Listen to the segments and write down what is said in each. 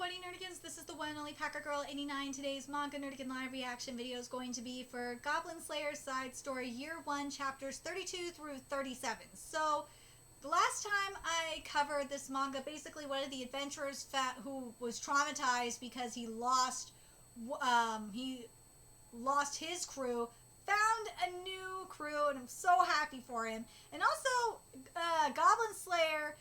everybody, Nerdigans. This is the one and only Packer Girl 89. Today's Manga Nerdigan Live reaction video is going to be for Goblin Slayer Side Story Year 1, Chapters 32 through 37. So, the last time I covered this manga, basically one of the adventurers who was traumatized because he lost his crew, found a new crew, and I'm so happy for him. And also, Goblin Slayer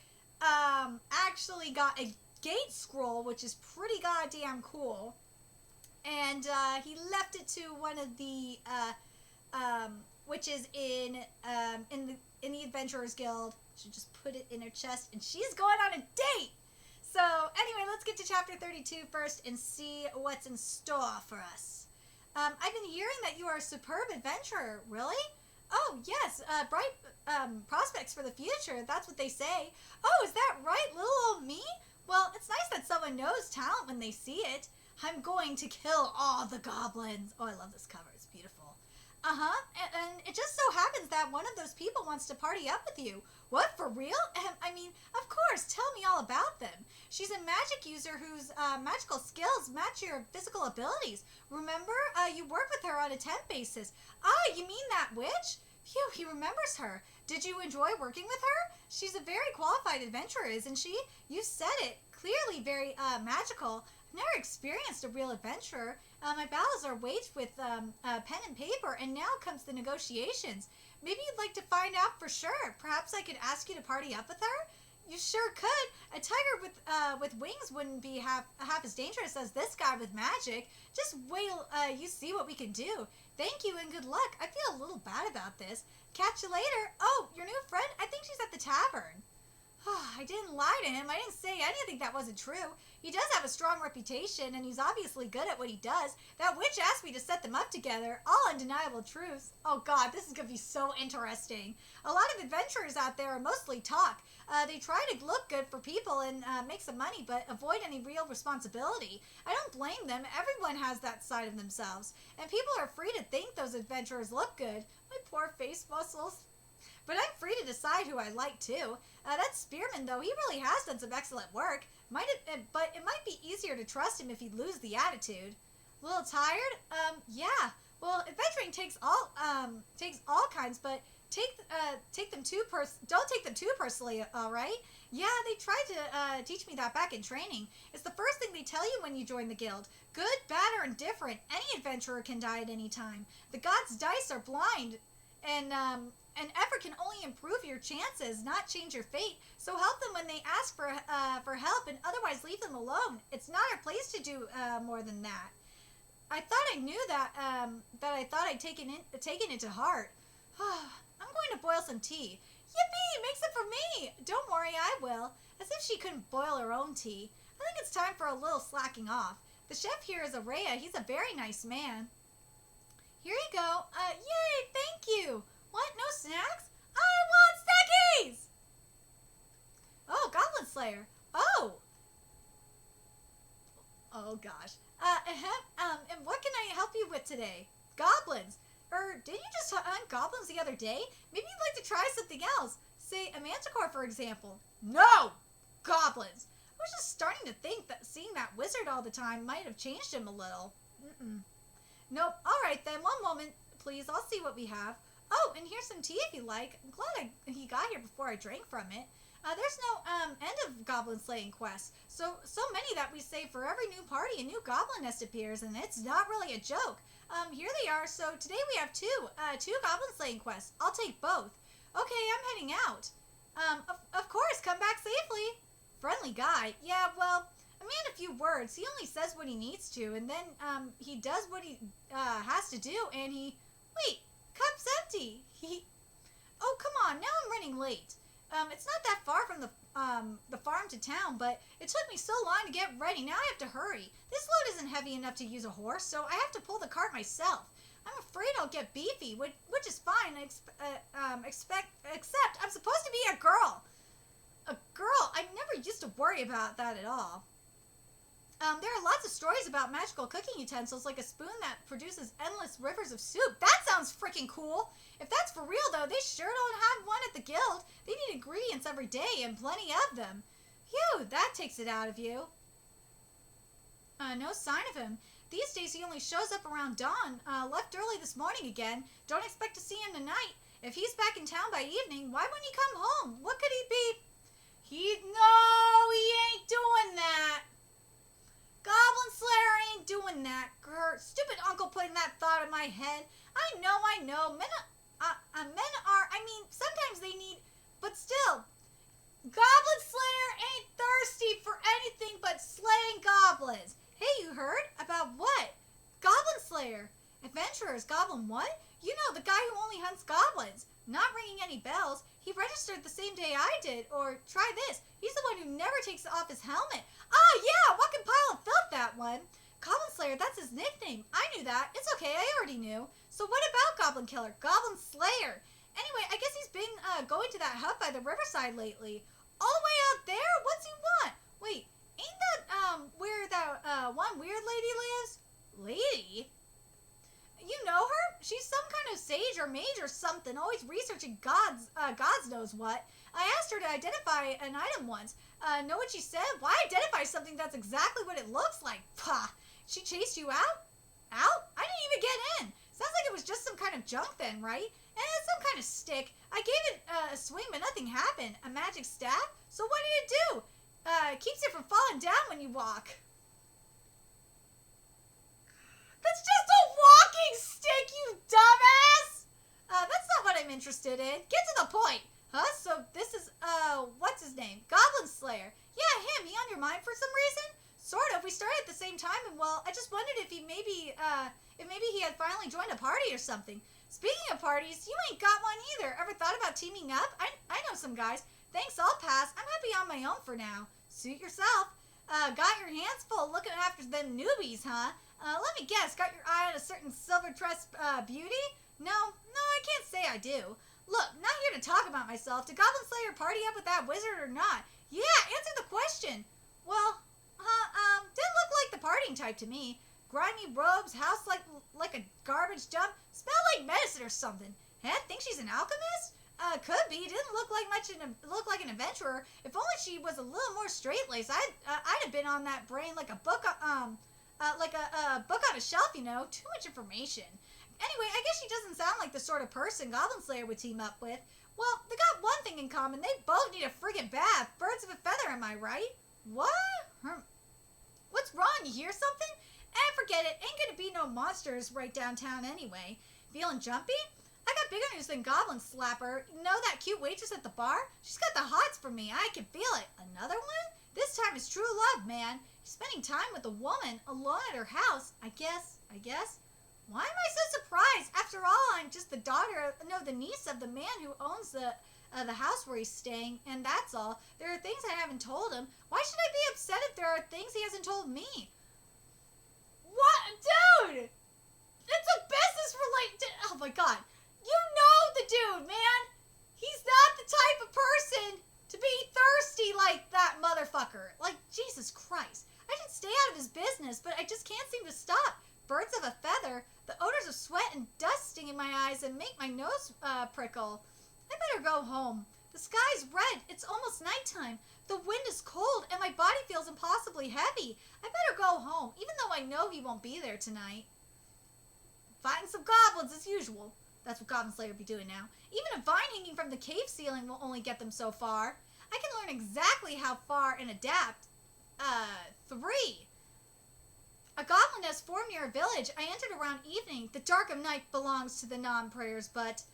actually got a gate scroll, which is pretty goddamn cool, and he left it to one of the witches in the Adventurers Guild. She just put it in her chest, and she's going on a date. So anyway, let's get to chapter 32 first and see what's in store for us. I've been hearing that you are a superb adventurer. Really? Oh, yes, bright prospects for the future. That's what they say. Oh, is that right, little old me? Well, it's nice that someone knows talent when they see it. I'm going to kill all the goblins. Oh, I love this cover. It's beautiful. And it just so happens that one of those people wants to party up with you. What, for real? I mean, of course, tell me all about them. She's a magic user whose magical skills match your physical abilities. Remember, you work with her on a temp basis. Ah, you mean that witch? Phew, he remembers her. Did you enjoy working with her? She's a very qualified adventurer, isn't she? You said it. Clearly very magical. I've never experienced a real adventurer. My battles are waged with pen and paper, and now comes the negotiations. Maybe you'd like to find out for sure. Perhaps I could ask you to party up with her? You sure could. A tiger with wings wouldn't be half as dangerous as this guy with magic. Just wait till you see what we can do. Thank you and good luck. I feel a little bad about this. Catch you later. Oh, your new friend? I think she's at the tavern. I didn't lie to him. I didn't say anything that wasn't true. He does have a strong reputation, and he's obviously good at what he does. That witch asked me to set them up together. All undeniable truths. Oh, God, this is going to be so interesting. A lot of adventurers out there are mostly talk. They try to look good for people and make some money, but avoid any real responsibility. I don't blame them. Everyone has that side of themselves. And people are free to think those adventurers look good. My poor face muscles. But I'm free to decide who I like, too. That spearman, though, he really has done some excellent work. But it might be easier to trust him if he'd lose the attitude. A little tired? Yeah. Well, adventuring takes all kinds, but don't take them too personally, all right? Yeah, they tried to teach me that back in training. It's the first thing they tell you when you join the guild. Good, bad, or indifferent, any adventurer can die at any time. The gods' dice are blind, and effort can only improve your chances, not change your fate. So help them when they ask for help, and otherwise leave them alone. It's not our place to do more than that. I thought I knew that, I thought I'd taken it to heart. I'm going to boil some tea. Yippee! Makes it for me! Don't worry, I will. As if she couldn't boil her own tea. I think it's time for a little slacking off. The chef here is Araya. He's a very nice man. Here you go. Yay! Thank you! What? No snacks? I want snackies! Oh, Goblin Slayer. Oh! Oh, gosh. And what can I help you with today? Goblins. Didn't you just hunt goblins the other day? Maybe you'd like to try something else. Say a manticore, for example. No! Goblins. I was just starting to think that seeing that wizard all the time might have changed him a little. Nope. All right, then. One moment, please. I'll see what we have. Oh, and here's some tea if you like. I'm glad he got here before I drank from it. There's no end of goblin slaying quests. So many that we say for every new party a new goblin nest appears, and it's not really a joke. Here they are. So today we have two goblin slaying quests. I'll take both. Okay, I'm heading out. Of course, come back safely. Friendly guy. Yeah, well, a man a few words. He only says what he needs to, and then he does what he has to do, and wait, cup's empty. Oh, come on, now I'm running late. It's not that far from the farm to town, but it took me so long to get ready. Now I have to hurry. This load isn't heavy enough to use a horse, so I have to pull the cart myself. I'm afraid I'll get beefy, which is fine, except I'm supposed to be a girl. A girl? I never used to worry about that at all. There are lots of stories about magical cooking utensils, like a spoon that produces endless rivers of soup. That sounds freaking cool. If that's for real, though, they sure don't have one at the guild. They need ingredients every day, and plenty of them. Phew, that takes it out of you. No sign of him. These days he only shows up around dawn. Left early this morning again. Don't expect to see him tonight. If he's back in town by evening, why wouldn't he come home? What could he be? No, he ain't doing that. Goblin Slayer ain't doing that. Grr, stupid uncle putting that thought in my head. I know. Men are, sometimes they need, but still. Goblin Slayer ain't thirsty for anything but slaying goblins. Hey, you heard? About what? Goblin Slayer. Adventurers, Goblin what? You know, the guy who only hunts goblins. Not ringing any bells. He registered the same day I did. Or, try this. He's the one who never takes off his helmet. Ah, yeah, walking pile of filth, that one. Goblin Slayer, that's his nickname. I knew that. It's okay, I already knew. So what about Goblin Killer? Goblin Slayer. Anyway, I guess he's been going to that hut by the riverside lately. All the way out there? What's he want? Wait, ain't that where that one weird lady lives? Lady? You know her? She's some kind of sage or mage or something, always researching gods knows what. I asked her to identify an item once. Know what she said? Why identify something that's exactly what it looks like? Pah! She chased you out? Out? I didn't even get in. Sounds like it was just some kind of junk then, right? Some kind of stick. I gave it a swing, but nothing happened. A magic staff? So what did it do? Keeps you from falling down when you walk. That's just a walking stick, you dumbass! That's not what I'm interested in. Get to the point. Huh? So this is, what's his name? Goblin Slayer. Yeah, him. He on your mind for some reason? Sort of. We started at the same time, and well, I just wondered if maybe he had finally joined a party or something. Speaking of parties, you ain't got one either. Ever thought about teaming up? I know some guys. Thanks, I'll pass. I'm happy on my own for now. Suit yourself. Got your hands full looking after them newbies, huh? Let me guess, got your eye on a certain silver tress beauty? No, I can't say I do. Look, not here to talk about myself. Did Goblin Slayer party up with that wizard or not? Yeah, answer the question. Well, didn't look like the partying type to me. Grimy robes, house like a garbage dump, smell like medicine or something. Heck, think she's an alchemist? Could be. Didn't look like an adventurer. If only she was a little more straight-laced, I'd have been on that brain like a book, like a book on a shelf, you know. Too much information. Anyway, I guess she doesn't sound like the sort of person Goblin Slayer would team up with. Well, they got one thing in common. They both need a friggin' bath. Birds of a feather, am I right? What? What's wrong? You hear something? Forget it. Ain't gonna be no monsters right downtown anyway. Feeling jumpy? I got bigger news than Goblin Slapper. You know that cute waitress at the bar? She's got the hots for me. I can feel it. Another one? This time is true love, man. He's spending time with a woman alone at her house. I guess. Why am I so surprised? After all, I'm just the the niece of the man who owns the house where he's staying, and that's all. There are things I haven't told him. Why should I be upset if there are things he hasn't told me? What? Dude! It's a business related. Oh my god. You know the dude, man. He's not the type of person to be thirsty like that motherfucker. Like, Jesus Christ. I should stay out of his business, but I just can't seem to stop. Birds of a feather, the odors of sweat and dust sting in my eyes and make my nose prickle. I better go home. The sky's red. It's almost nighttime. The wind is cold, and my body feels impossibly heavy. I better go home, even though I know he won't be there tonight. Fighting some goblins as usual. That's what Goblin Slayer be doing now. Even a vine hanging from the cave ceiling will only get them so far. I can learn exactly how far and adapt. 3. A goblin nest formed near a village. I entered around evening. The dark of night belongs to the non-prayers, but...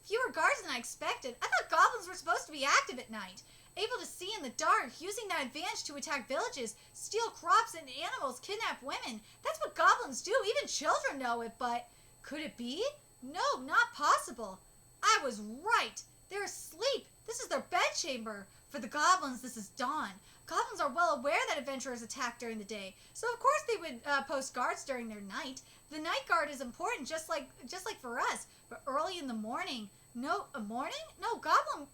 fewer guards than I expected. I thought goblins were supposed to be active at night. Able to see in the dark, using that advantage to attack villages, steal crops and animals, kidnap women. That's what goblins do. Even children know it, but... Could it be? No, not possible. I was right. They're asleep. This is their bedchamber. For the goblins, this is dawn. Goblins are well aware that adventurers attack during the day, so of course they would post guards during their night. The night guard is important, just like for us. But early in the morning, no goblin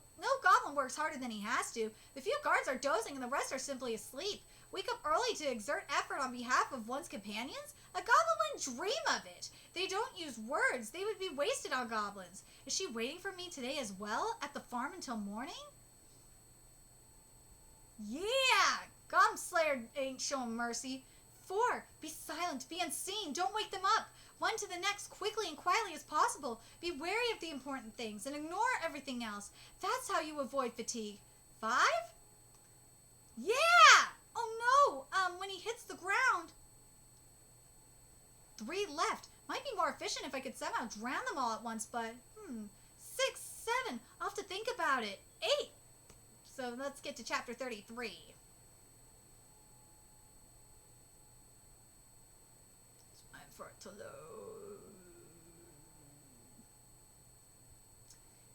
works harder than he has to. The few guards are dozing, and the rest are simply asleep. Wake up early to exert effort on behalf of one's companions? A goblin wouldn't dream of it. They don't use words. They would be wasted on goblins. Is she waiting for me today as well, at the farm until morning? Yeah! Goblin Slayer ain't showing mercy. 4. Be silent. Be unseen. Don't wake them up. 1 to the next, quickly and quietly as possible. Be wary of the important things and ignore everything else. That's how you avoid fatigue. 5? Yeah! Oh no! When he hits the ground. 3 left. Might be more efficient if I could somehow drown them all at once, but 6, 7. I'll have to think about it. 8. So let's get to chapter 33. It's time for it to load.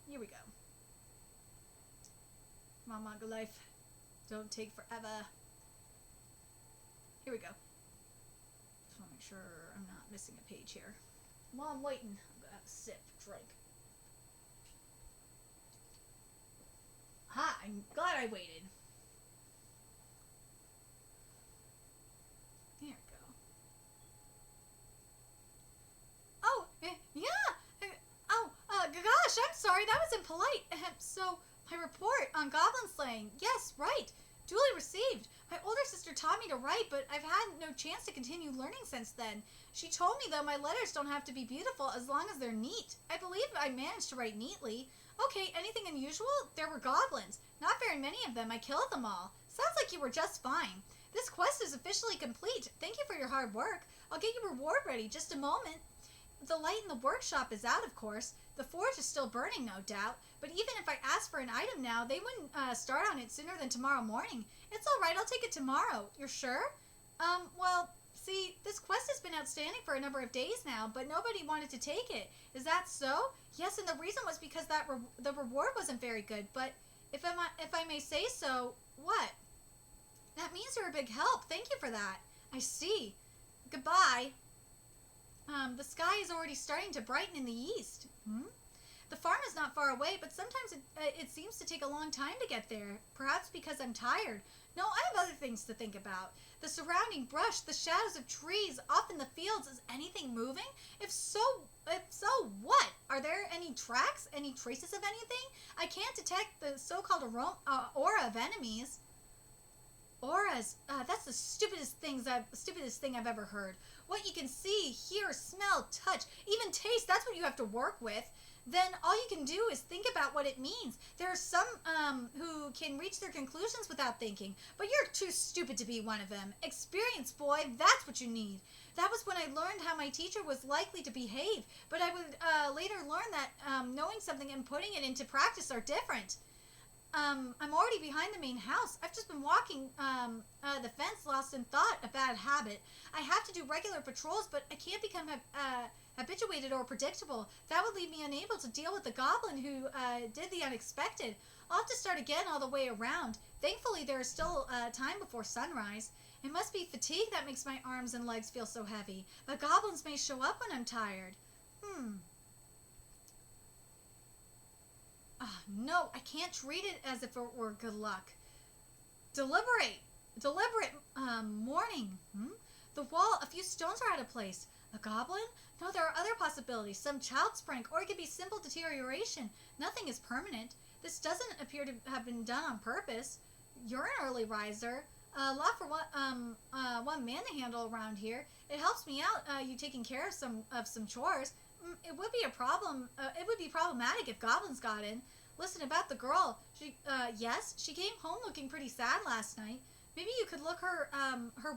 Here we go. Come on, Manga Life. Don't take forever. Here we go. Just want to make sure I'm not missing a page here. While I'm waiting, I'm gonna have a sip, drink. Ha! I'm glad I waited. There we go. Oh, yeah! Gosh, I'm sorry, that was impolite. So, my report on goblin slaying. Yes, right. Duly received. My older sister taught me to write, but I've had no chance to continue learning since then. She told me, though, my letters don't have to be beautiful as long as they're neat. I believe I managed to write neatly. Okay, anything unusual? There were goblins. Not very many of them. I killed them all. Sounds like you were just fine. This quest is officially complete. Thank you for your hard work. I'll get your reward ready. Just a moment. The light in the workshop is out, of course. The forge is still burning, no doubt. But even if I asked for an item now, they wouldn't start on it sooner than tomorrow morning. It's all right. I'll take it tomorrow. You're sure? Well, see, this quest has been outstanding for a number of days now, but nobody wanted to take it. Is that so? Yes, and the reason was because the reward wasn't very good. But if I may say so, what? That means you're a big help. Thank you for that. I see. Goodbye. The sky is already starting to brighten in the east. The farm is not far away, but sometimes it seems to take a long time to get there. Perhaps because I'm tired. No, I have other things to think about. The surrounding brush, the shadows of trees, off in the fields. Is anything moving? If so, what? Are there any tracks? Any traces of anything? I can't detect the so-called aura of enemies. Auras. That's the stupidest thing I've ever heard. What you can see, hear, smell, touch, even taste, that's what you have to work with. Then all you can do is think about what it means. There are some who can reach their conclusions without thinking, but you're too stupid to be one of them. Experience, boy, that's what you need. That was when I learned how my teacher was likely to behave, but I would later learn that knowing something and putting it into practice are different. I'm already behind the main house. I've just been walking the fence, lost in thought, a bad habit. I have to do regular patrols, but I can't become habituated or predictable. That would leave me unable to deal with the goblin who did the unexpected. I'll have to start again all the way around. Thankfully, there is still time before sunrise. It must be fatigue that makes my arms and legs feel so heavy. But goblins may show up when I'm tired. No, I can't treat it as if it were good luck. Deliberate morning. The wall, a few stones are out of place. A goblin? No, there are other possibilities. Some child's prank, or it could be simple deterioration. Nothing is permanent. This doesn't appear to have been done on purpose. You're an early riser. A lot for one man to handle around here. It helps me out. You taking care of some chores. It would be a problem. It would be problematic if goblins got in. Listen, about the girl. Yes, she came home looking pretty sad last night. Maybe you could look her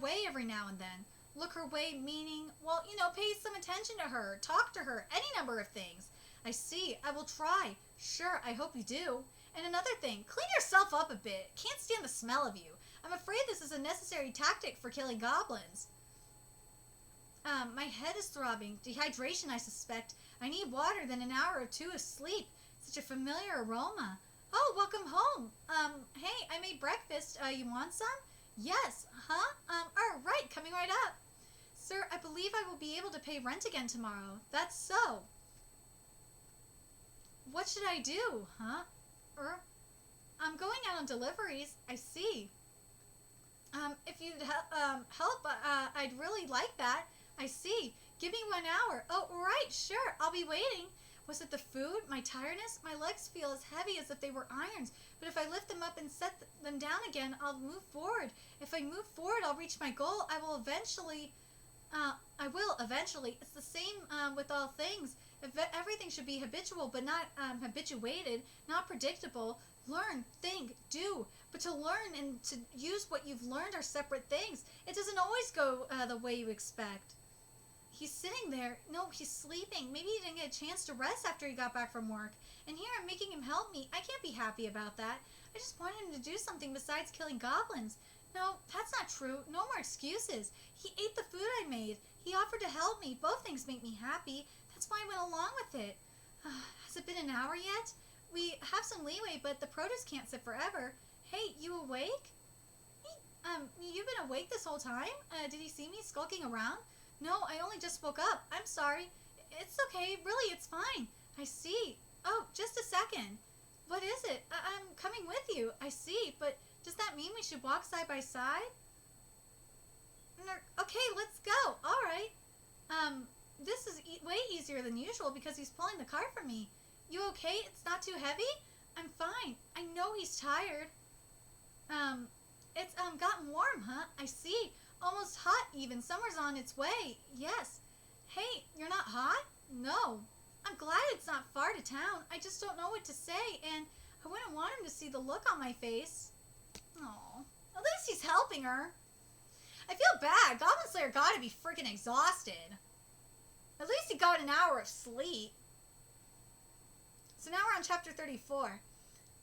way every now and then. Look her way meaning, well, pay some attention to her, talk to her, any number of things. I see. I will try. Sure, I hope you do. And another thing, clean yourself up a bit. Can't stand the smell of you. I'm afraid this is a necessary tactic for killing goblins. My head is throbbing. Dehydration, I suspect. I need water, then an hour or two of sleep. Such a familiar aroma. Oh, welcome home. Hey, I made breakfast. You want some? Yes. Huh? All right, coming right up. Sir, I believe I will be able to pay rent again tomorrow. That's so. What should I do? Huh? I'm going out on deliveries. I see. If you'd help, I'd really like that. I see. Give me 1 hour. Oh, right, sure. I'll be waiting. Was it the food? My tiredness? My legs feel as heavy as if they were irons, but if I lift them up and set them down again, I'll move forward. If I move forward, I'll reach my goal. I will eventually. It's the same with all things. Everything should be habitual, but not habituated, not predictable. Learn, think, do. But to learn and to use what you've learned are separate things. It doesn't always go the way you expect. He's sitting there. No, he's sleeping. Maybe he didn't get a chance to rest after he got back from work. And here I'm making him help me. I can't be happy about that. I just wanted him to do something besides killing goblins. No, that's not true. No more excuses. He ate the food I made. He offered to help me. Both things make me happy. That's why I went along with it. Has it been an hour yet? We have some leeway, but the produce can't sit forever. Hey, you awake? You've been awake this whole time? Did he see me skulking around? No, I only just woke up. I'm sorry. It's okay. Really, it's fine. I see. Oh, just a second. What is it? I'm coming with you. I see, but does that mean we should walk side by side? Okay, let's go. All right. This is way easier than usual because he's pulling the cart for me. You okay? It's not too heavy? I'm fine. I know he's tired. It's gotten warm, huh? I see. Almost hot even. Summer's on its way. Yes. Hey, you're not hot? No. I'm glad it's not far to town. I just don't know what to say, and I wouldn't want him to see the look on my face. Aw. At least he's helping her. I feel bad. Goblin Slayer gotta be freaking exhausted. At least he got an hour of sleep. So now we're on chapter 34.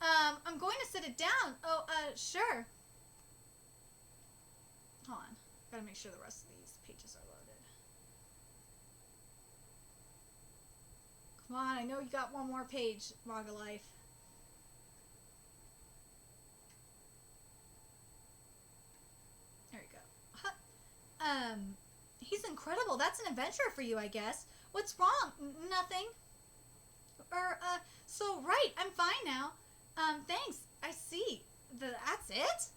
I'm going to set it down. Oh, sure. Hold on. Gotta make sure the rest of these pages are loaded. Come on, I know you got one more page, Manga Life. There you go. He's incredible. That's an adventure for you, I guess. What's wrong? Nothing. So right, I'm fine now. Thanks. I see. That's it?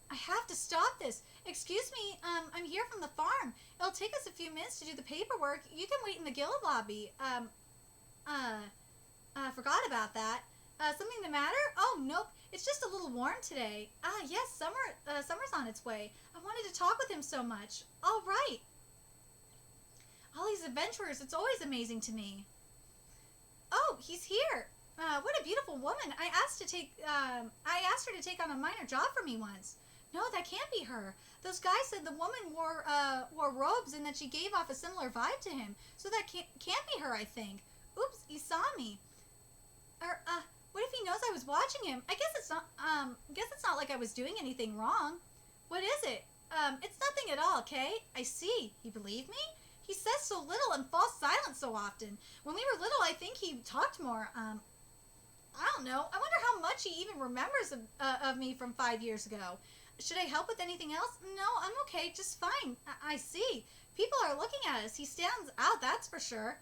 I have to stop this. Excuse me, I'm here from the farm. It'll take us a few minutes to do the paperwork. You can wait in the guild lobby. Forgot about that. Something the matter? Oh, nope. It's just a little warm today. Yes, summer's on its way. I wanted to talk with him so much. All right. All these adventurers, it's always amazing to me. Oh, he's here. What a beautiful woman. I asked her to take on a minor job for me once. No, that can't be her. Those guys said the woman wore robes and that she gave off a similar vibe to him. So that can't be her, I think. Oops, he saw me. What if he knows I was watching him? I guess it's not like I was doing anything wrong. What is it? It's nothing at all, okay? I see. He believed me? He says so little and falls silent so often. When we were little, I think he talked more. I don't know. I wonder how much he even remembers of me from 5 years ago. Should I help with anything else? No, I'm okay. Just fine. I see. People are looking at us. He stands out, that's for sure.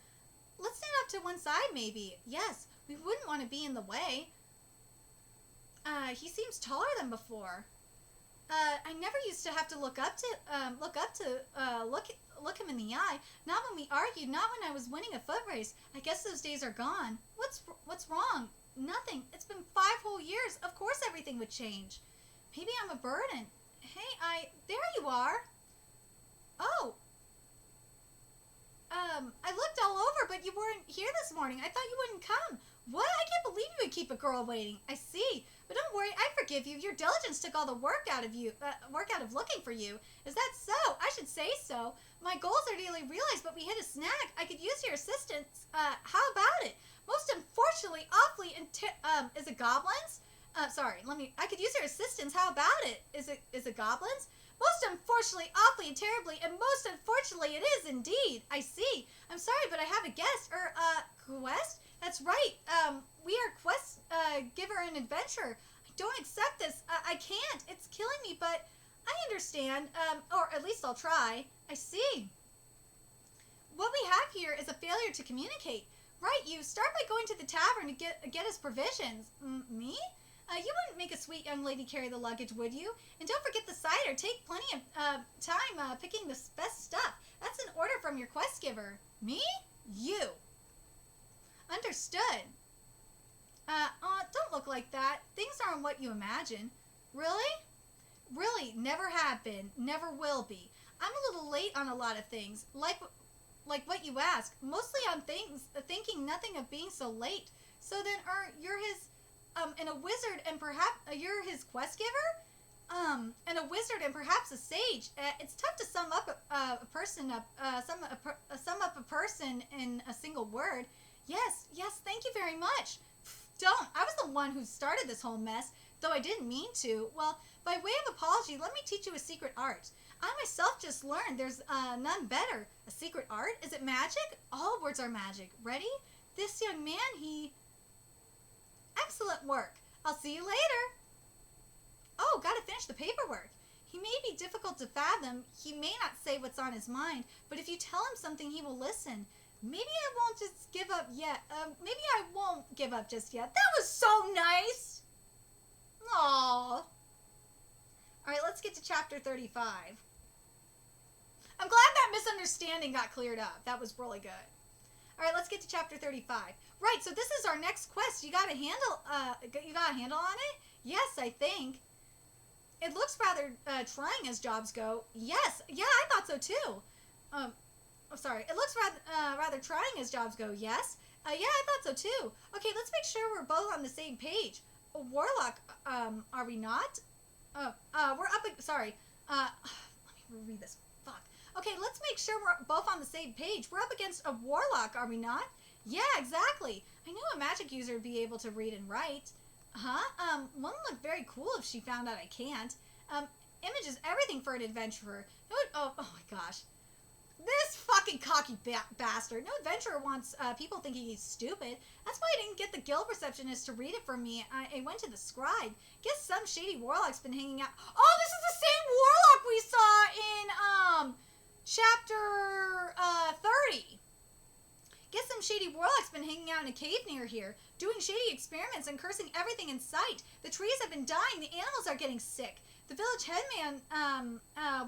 Let's stand up to one side, maybe. Yes, we wouldn't want to be in the way. He seems taller than before. I never used to have to look him in the eye. Not when we argued, not when I was winning a foot race. I guess those days are gone. What's wrong? Nothing. It's been 5 whole years. Of course everything would change. Maybe I'm a burden. Hey, there you are. Oh. I looked all over, but you weren't here this morning. I thought you wouldn't come. What? I can't believe you would keep a girl waiting. I see. But don't worry, I forgive you. Your diligence took all the work out of looking for you. Is that so? I should say so. My goals are nearly realized, but we hit a snag. I could use your assistance. How about it? Most unfortunately, awfully, is it goblins? I could use your assistance. How about it? Is it goblins? Most unfortunately, awfully, and terribly, and most unfortunately, it is indeed. I see. I'm sorry, but I have a guest, quest? That's right. We are quest giver and adventurer. I don't accept this. I can't. It's killing me, but I understand. Or at least I'll try. I see. What we have here is a failure to communicate. Right, you start by going to the tavern to get us provisions. Me? You wouldn't make a sweet young lady carry the luggage, would you? And don't forget the cider. Take plenty of time picking the best stuff. That's an order from your quest giver. Me? You. Understood. Don't look like that. Things aren't what you imagine. Really? Really, never have been, never will be. I'm a little late on a lot of things, like what you ask. Mostly on thinking nothing of being so late. So then, you're his, and a wizard, and perhaps you're his quest giver, and a wizard, and perhaps a sage. It's tough to sum up a person in a single word. Yes, thank you very much. Don't. I was the one who started this whole mess, though I didn't mean to. Well, by way of apology, let me teach you a secret art. I myself just learned there's none better. A secret art? Is it magic? All words are magic. Ready? This young man, Excellent work. I'll see you later. Oh, gotta finish the paperwork. He may be difficult to fathom. He may not say what's on his mind, but if you tell him something, he will listen. Maybe I won't just give up yet. Maybe I won't give up just yet. That was so nice. Aww. Alright, let's get to chapter 35. I'm glad that misunderstanding got cleared up. That was really good. Alright, let's get to chapter 35. Right, so this is our next quest. You got a handle on it? Yes, I think. It looks rather trying as jobs go. Yes, yeah, I thought so too. It looks rather trying as jobs go. Yes? Yeah, I thought so too. Okay, let's make sure we're both on the same page. A warlock, are we not? We're up, sorry. Let me read this. Fuck. Okay, let's make sure we're both on the same page. We're up against a warlock, are we not? Yeah, exactly. I knew a magic user would be able to read and write. Huh? One would look very cool if she found out I can't. Image is everything for an adventurer. No, oh my gosh. This fucking cocky bastard. No adventurer wants people thinking he's stupid. That's why I didn't get the guild receptionist to read it for me. I went to the scribe. Guess some shady warlock's been hanging out. Oh, this is the same warlock we saw in chapter 30. Guess some shady warlock's been hanging out in a cave near here, doing shady experiments and cursing everything in sight. The trees have been dying. The animals are getting sick. The village headman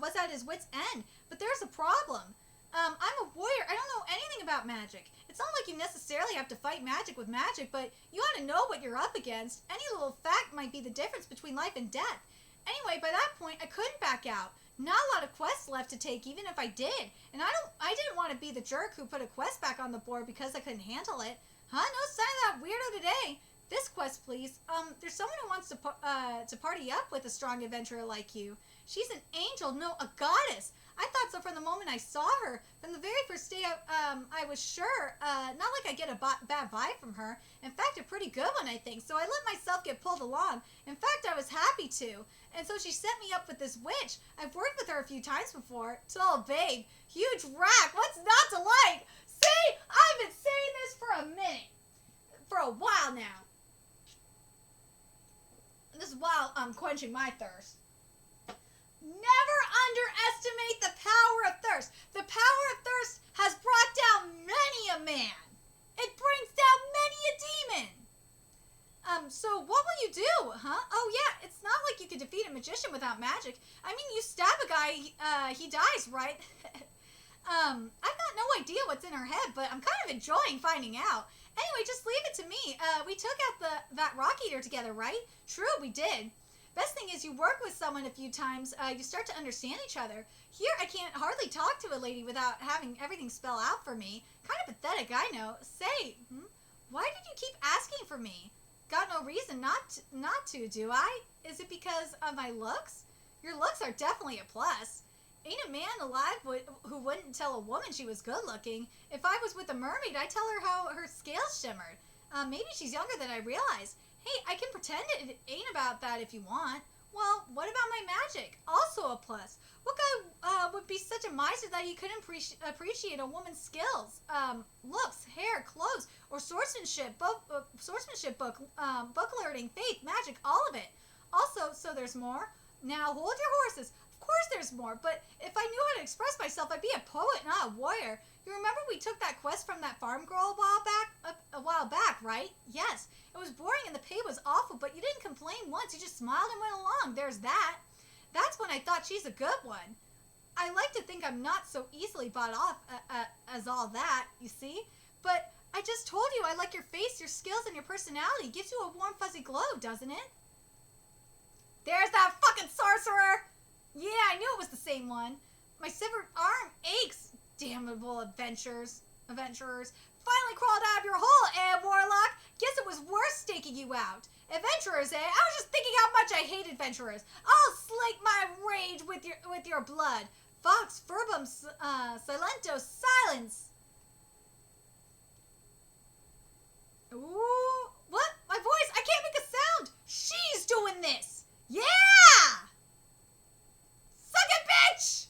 was at his wit's end, but there's a problem. I'm a warrior. I don't know anything about magic. It's not like you necessarily have to fight magic with magic, but you ought to know what you're up against. Any little fact might be the difference between life and death. Anyway, by that point, I couldn't back out. Not a lot of quests left to take, even if I did. And I didn't want to be the jerk who put a quest back on the board because I couldn't handle it. Huh? No sign of that weirdo today. This quest, please. There's someone who wants to party up with a strong adventurer like you. She's an angel, no, a goddess. I thought so from the moment I saw her. From the very first day, I was sure. Not like I get a bad vibe from her. In fact, a pretty good one, I think. So I let myself get pulled along. In fact, I was happy to. And so she set me up with this witch. I've worked with her a few times before. Oh, babe, huge rack. What's not to like? See, I've been saying this for a minute. For a while now. This is while I'm quenching my thirst. Never underestimate the power of thirst. The power of thirst has brought down many a man. It brings down many a demon. So what will you do, huh? Oh yeah, it's not like you could defeat a magician without magic. I mean, you stab a guy, he dies, right? I've got no idea what's in her head, but I'm kind of enjoying finding out. Anyway, just leave it to me. We took out that rock eater together, right? True, we did. Best thing is you work with someone a few times, you start to understand each other. Here, I can't hardly talk to a lady without having everything spell out for me. Kind of pathetic, I know. Say, why did you keep asking for me? Got no reason not to, do I? Is it because of my looks? Your looks are definitely a plus. Ain't a man alive who wouldn't tell a woman she was good looking. If I was with a mermaid, I'd tell her how her scales shimmered. Maybe she's younger than I realized. Hey, I can pretend it ain't about that if you want. Well, what about my magic? Also a plus. What guy would be such a miser that he couldn't appreciate a woman's skills, looks, hair, clothes, or swordsmanship, book learning, faith, magic, all of it. Also, so there's more. Now hold your horses. Of course there's more, but if I knew how to express myself, I'd be a poet, not a warrior. You remember we took that quest from that farm girl a while back, right? Yes. It was boring and the pay was awful, but you didn't complain once. You just smiled and went along. There's that. That's when I thought she's a good one. I like to think I'm not so easily bought off as all that, you see? But I just told you I like your face, your skills, and your personality. It gives you a warm, fuzzy glow, doesn't it? There's that fucking sorcerer! Yeah, I knew it was the same one. My severed arm aches. Damnable adventurers. Finally crawled out of your hole, eh, Warlock? Guess it was worth staking you out. Adventurers, eh? I was just thinking how much I hate adventurers. I'll slake my rage with your blood. Vox verbum silento, silence. Ooh, what? My voice? I can't make a sound. She's doing this. Yeah! Suck it, bitch!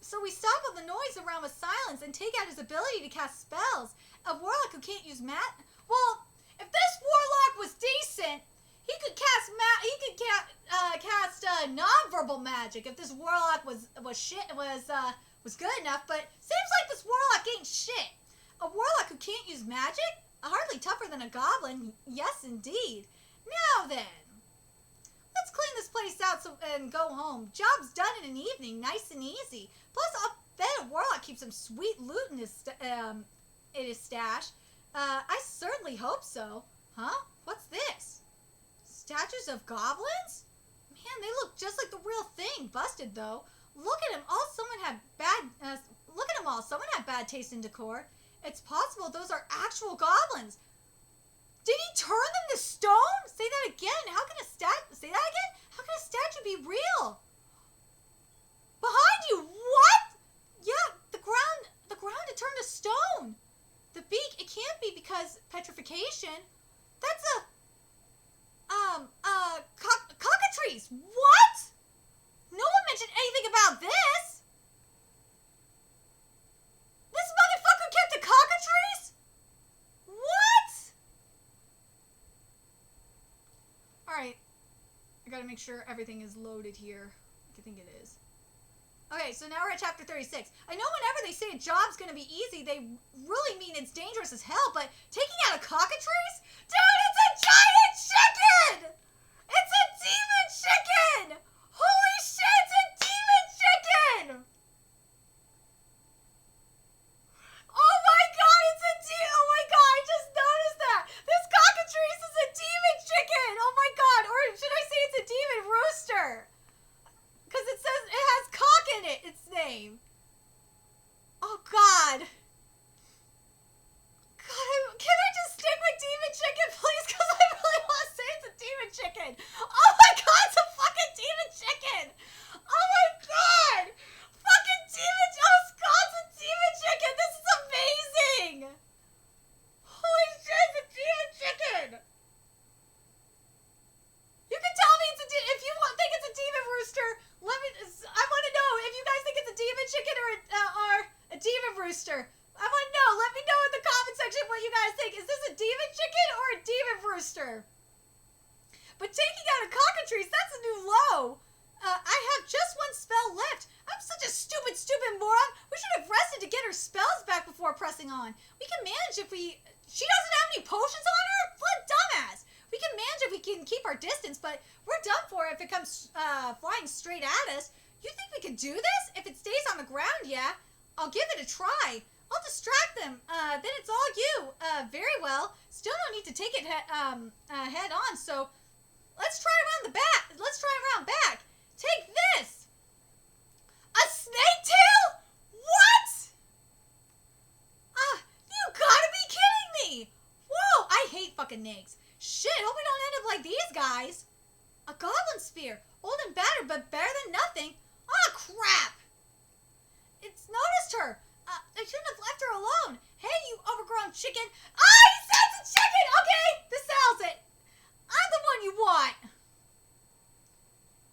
So we stop all the noise around with silence and take out his ability to cast spells. A warlock who can't use Well, if this warlock was decent, he could cast cast non-verbal magic. If this warlock was good enough, but seems like this warlock ain't shit. A warlock who can't use magic? Hardly tougher than a goblin. Yes, indeed. Now then, let's clean this place out and go home. Job's done in an evening, nice and easy. Plus, I'll bet a warlock keeps some sweet loot in his stash. I certainly hope so. Huh? What's this? Statues of goblins? Man, they look just like the real thing. Busted though. Look at them all. Someone had bad taste in decor. It's possible those are actual goblins. Did he turn them to stone? Say that again. How can a statue be real? Behind you. What? Yeah, the ground had turned to stone. The beak, it can't be because petrification. That's cockatrice. What? No one mentioned anything about this. This motherfucker kept a cockatrice? What? Alright. I gotta make sure everything is loaded here. I think it is. Okay, so now we're at chapter 36. I know whenever they say a job's gonna be easy, they really mean it's dangerous as hell, but taking out a cockatrice? Dude, it's a giant chicken! It's a demon chicken! Holy shit, it's a demon chicken! Oh my god, oh my god, I just noticed that! This cockatrice is a demon chicken! Oh my god, or should I say it's a demon rooster? Because it says it has cock in it, its name. Oh god. God, can I just stick with demon chicken, please? Because I really want to say it's a demon chicken. Oh my god, it's a fucking demon chicken. Oh my god. Fucking demon, oh god, it's a demon chicken. This is amazing. Holy shit, it's a demon chicken. You can tell me if you think it's a demon rooster. I want to know if you guys think it's a demon chicken or a demon rooster. I want to know. Let me know in the comment section what you guys think. Is this a demon chicken or a demon rooster? But taking out a cockatrice, that's a new low. I have just one spell left. I'm such a stupid moron. We should have rested to get her spells back before pressing on. We can manage if she doesn't have any potions on her? What a dumbass. We can manage if we can keep our distance, but we're done for if it comes flying straight at us. You think we can do this? If it stays on the ground, yeah. I'll give it a try. I'll distract them. Then it's all you. Very well. Still no need to take it head on, so let's try around the back. Let's try around back. Take this. A snake tail? What? You gotta be kidding me. Whoa, I hate fucking nags. Shit, hope we don't end up like these guys. A goblin spear. Old and battered, but better than nothing. Ah, crap. It's noticed her. I shouldn't have left her alone. Hey, you overgrown chicken. Ah, he says it's a chicken. Okay, this sells it. I'm the one you want.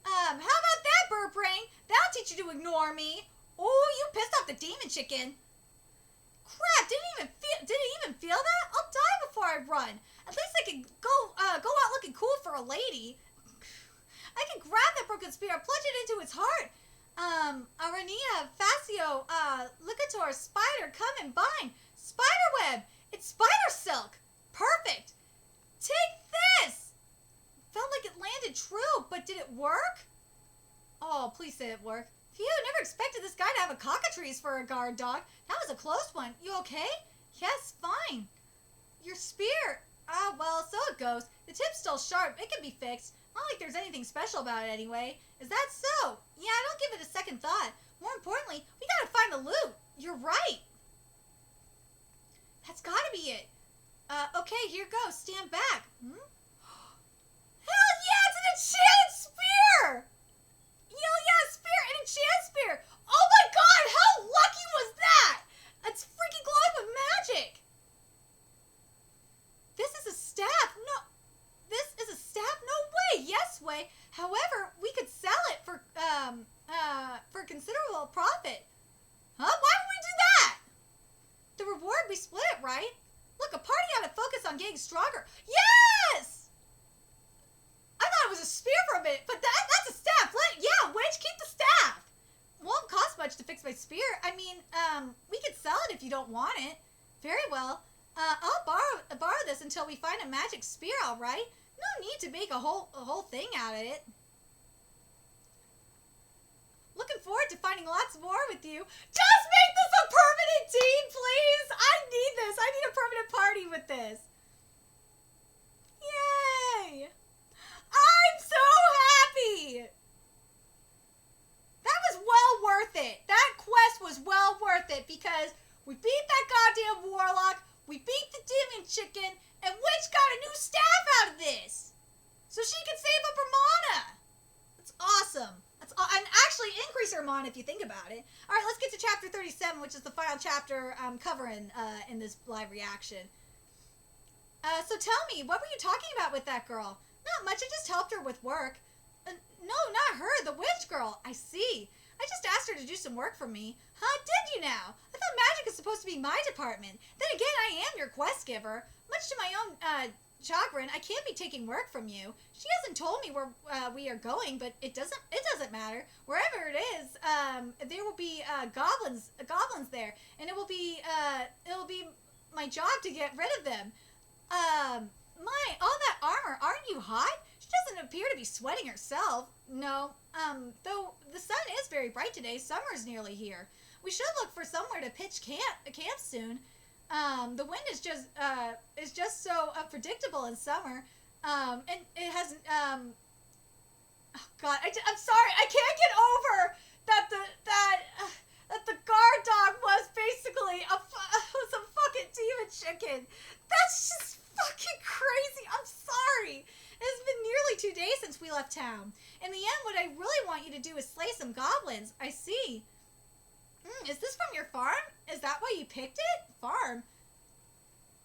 How about that, bird brain? That'll teach you to ignore me. Oh, you pissed off the demon chicken. Crap, didn't even feel that? I'll die before I run. At least I can go out looking cool for a lady. I can grab that broken spear, plunge it into its heart. Arania, Fascio, Ligator, Spider, come and bind. Spider web. It's spider silk. Perfect. Take this. Fell sounded true, but did it work? Oh, please say it worked. Phew, never expected this guy to have a cockatrice for a guard dog. That was a close one. You okay? Yes, fine. Your spear. Ah, well, so it goes. The tip's still sharp. It can be fixed. Not like there's anything special about it anyway. Is that so? Yeah, don't give it a second thought. More importantly, we gotta find the loot. You're right. That's gotta be it. Okay, here goes. Stand back. Hmm? Hell yeah, it's an enchanted spear! Hell yeah, a spear, an enchanted spear! Oh my god, how lucky was that? It's freaking glowing with magic! This is a staff. No, this is a staff? No way. Yes way. However, we could sell it for considerable profit. Huh? Why would we do that? The reward, we split it, right? Look, a party ought to focus on getting stronger. Yes! I thought it was a spear for a minute, but that's a staff. Yeah, witch, keep the staff. Won't cost much to fix my spear. I mean, we could sell it if you don't want it. Very well. I'll borrow this until we find a magic spear, all right? No need to make a whole thing out of it. Looking forward to finding lots more with you. Just make this a permanent team, please! I need this. I need a permanent party with this. Yay! I'm so happy! That was well worth it. That quest was well worth it because we beat that goddamn warlock, we beat the demon chicken, and Witch got a new staff out of this. So she can save up her mana. That's awesome. And actually increase her mana if you think about it. All right, let's get to chapter 37, which is the final chapter I'm covering in this live reaction. So tell me, what were you talking about with that girl? Not much, I just helped her with work. No, not her, the witch girl. I see. I just asked her to do some work for me. Huh, did you now? I thought magic is supposed to be my department. Then again, I am your quest giver. Much to my own chagrin, I can't be taking work from you. She hasn't told me where we are going, but it doesn't matter. Wherever it is, there will be goblins there, and it will be my job to get rid of them. All that armor, aren't you hot? She doesn't appear to be sweating herself. No, though the sun is very bright today. Summer's nearly here. We should look for somewhere to pitch camp soon. The wind is just so unpredictable in summer. And it hasn't, oh God, I'm sorry, I can't get over that the guard dog was basically a fucking demon chicken. That's just fucking crazy. I'm sorry. It's been nearly 2 days since we left town. In the end, what I really want you to do is slay some goblins. I see. Is this from your farm? Is that why you picked it? Farm?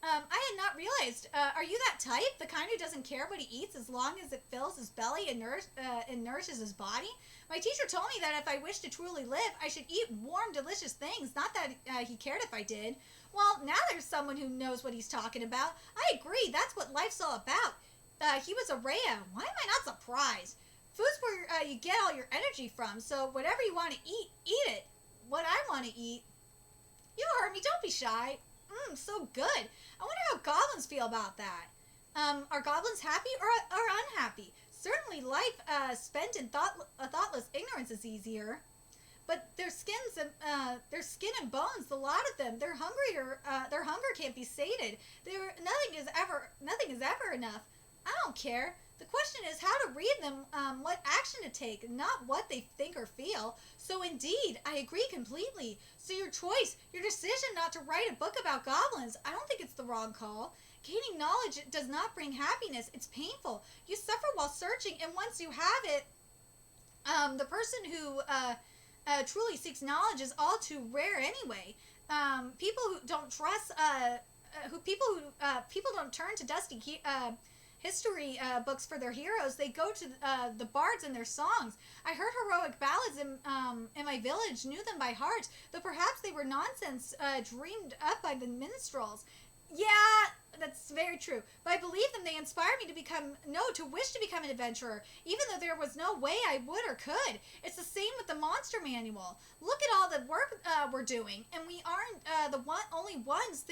I had not realized. Are you that type? The kind who doesn't care what he eats as long as it fills his belly and nourishes his body? My teacher told me that if I wish to truly live, I should eat warm, delicious things. Not that he cared if I did. Well, now there's someone who knows what he's talking about. I agree. That's what life's all about. He was a Rhea. Why am I not surprised? Food's where you get all your energy from, so whatever you want to eat, eat it. What I want to eat. You heard me. Don't be shy. So good. I wonder how goblins feel about that. Are goblins happy or unhappy? Certainly life spent in thoughtless ignorance is easier. But their skin and bones, the lot of them, their hunger can't be sated. Nothing is ever enough. I don't care. The question is how to read them, what action to take, not what they think or feel. So indeed, I agree completely. So your choice, your decision not to write a book about goblins, I don't think it's the wrong call. Gaining knowledge does not bring happiness. It's painful. You suffer while searching, and once you have it, the person who truly seeks knowledge is all too rare anyway. People who don't trust, people don't turn to dusty history books for their heroes. They go to the bards and their songs. I heard heroic ballads in my village, knew them by heart, though perhaps they were nonsense dreamed up by the minstrels. Yeah, that's very true. But I believe them. They inspired me to wish to become an adventurer, even though there was no way I would or could. It's the same with the monster manual. Look at all the work we're doing, and we aren't the only ones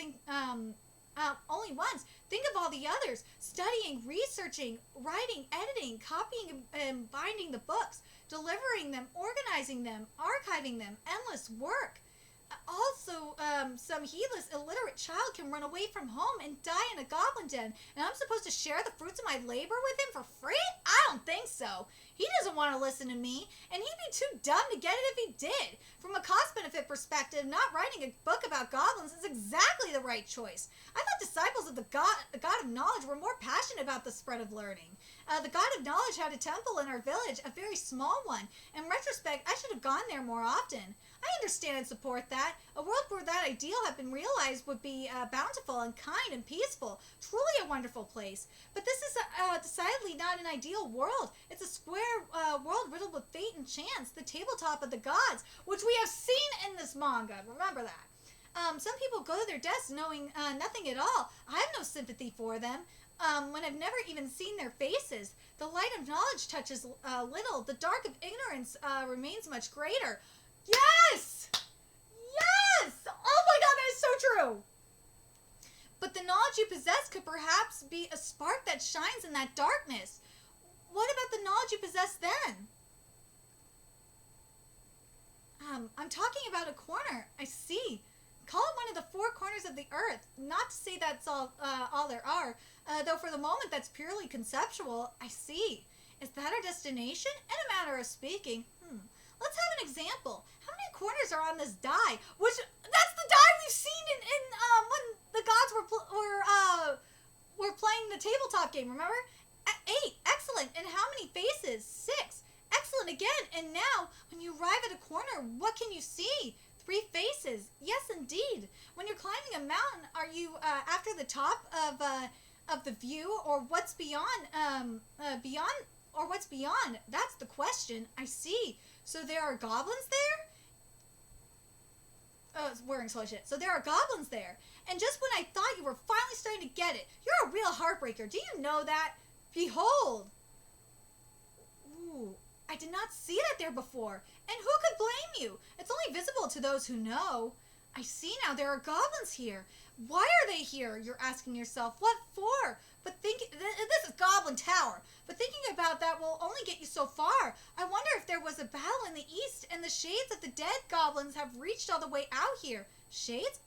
only ones. Think of all the others. Studying, researching, writing, editing, copying and binding the books, delivering them, organizing them, archiving them. Endless work. Also, some heedless, illiterate child can run away from home and die in a goblin den, and I'm supposed to share the fruits of my labor with him for free? I don't think so. He doesn't want to listen to me, and he'd be too dumb to get it if he did. From a cost-benefit perspective, not writing a book about goblins is exactly the right choice. I thought disciples of the God of Knowledge were more passionate about the spread of learning. The God of Knowledge had a temple in our village, a very small one. In retrospect, I should have gone there more often. I understand and support that. A world where that ideal had been realized would be bountiful and kind and peaceful. Truly a wonderful place. But this is decidedly not an ideal world. It's a square world riddled with fate and chance, the tabletop of the gods, which we have seen in this manga. Remember that. Some people go to their deaths knowing nothing at all. I have no sympathy for them. When I've never even seen their faces. The light of knowledge touches little. The dark of ignorance remains much greater. Yes! Yes! Oh my god, that is so true! But the knowledge you possess could perhaps be a spark that shines in that darkness. What about the knowledge you possess then? I'm talking about a corner. I see. Call it one of the four corners of the earth. Not to say that's all there are, though for the moment that's purely conceptual. I see. Is that our destination? In a manner of speaking. Let's have an example. How many corners are on this die? That's the die we've seen in when the gods were playing the tabletop game. Remember? 8. Excellent. And how many faces? 6. Excellent again. And now, when you arrive at a corner, what can you see? 3 faces. Yes, indeed. When you're climbing a mountain, are you after the top of the view, or what's beyond? Or what's beyond? That's the question. I see. So there are goblins there? Oh, it's wearing slow shit. So there are goblins there. And just when I thought you were finally starting to get it, you're a real heartbreaker. Do you know that? Behold. Ooh, I did not see that there before. And who could blame you? It's only visible to those who know. I see now, there are goblins here. Why are they here? You're asking yourself. What for? But this is Goblin Tower. But thinking about that will only get you so far. I wonder if there was a battle in the east and the shades of the dead goblins have reached all the way out here. Shades?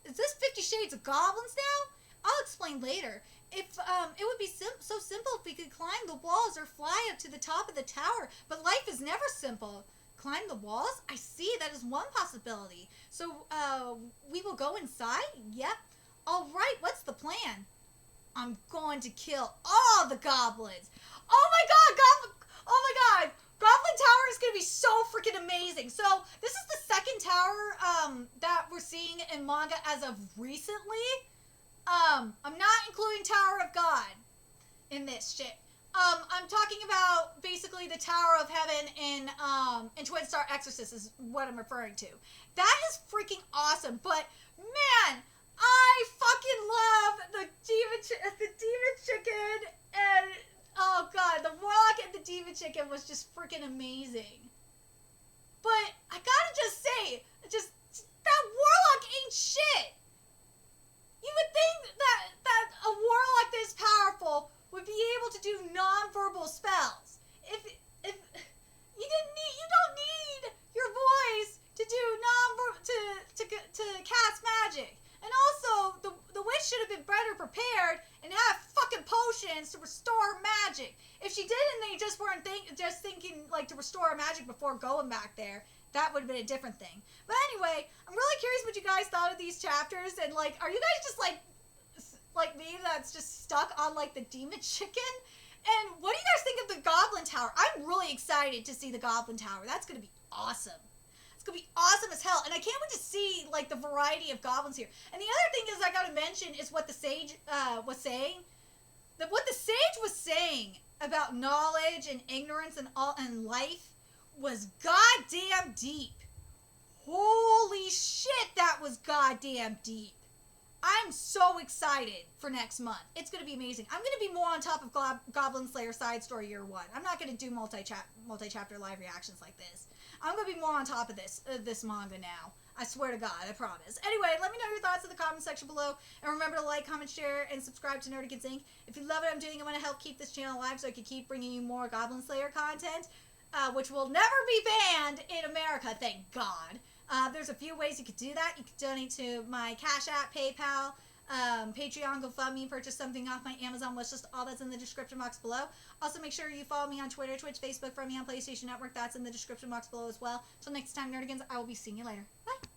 Is this 50 Shades of Goblins now? I'll explain later. If it would be so simple if we could climb the walls or fly up to the top of the tower. But life is never simple. Climb the walls? I see, that is one possibility. So, we will go inside? Yep. All right, what's the plan? I'm going to kill all the goblins. Oh my god, Goblin Tower is going to be so freaking amazing. So, this is the second tower that we're seeing in manga as of recently. I'm not including Tower of God in this shit. I'm talking about basically the Tower of Heaven in Twin Star Exorcist is what I'm referring to. That is freaking awesome, but man, I fucking love the demon chicken, and oh god, the warlock and the demon chicken was just freaking amazing. But I gotta just say, that warlock ain't shit. You would think that a warlock this powerful would be able to do non-verbal spells. If you don't need your voice to do to cast magic. And also, the witch should have been better prepared and have fucking potions to restore magic. If she did and they just weren't thinking like to restore magic before going back there, that would have been a different thing. But anyway, I'm really curious what you guys thought of these chapters, and like, are you guys just like me that's just stuck on like the demon chicken? And what do you guys think of the Goblin Tower? I'm really excited to see the Goblin Tower. That's gonna be awesome. It's gonna be awesome as hell, and I can't wait to see like the variety of goblins here. And the other thing is I gotta mention is what the sage was saying. What the sage was saying about knowledge and ignorance and life was goddamn deep. Holy shit, that was goddamn deep. I'm so excited for next month. It's going to be amazing. I'm going to be more on top of Goblin Slayer Side Story Year 1. I'm not going to do multi-chapter live reactions like this. I'm going to be more on top of this manga now. I swear to God, I promise. Anyway, let me know your thoughts in the comment section below. And remember to like, comment, share, and subscribe to Nerdigans Inc. If you love what I'm doing, I want to help keep this channel alive so I can keep bringing you more Goblin Slayer content, which will never be banned in America, thank God. There's a few ways you could do that. You could donate to my Cash App, PayPal, Patreon, GoFundMe, purchase something off my Amazon wishlist. All that's in the description box below. Also, make sure you follow me on Twitter, Twitch, Facebook, friend me on PlayStation Network. That's in the description box below as well. Till next time, Nerdigans, I will be seeing you later. Bye!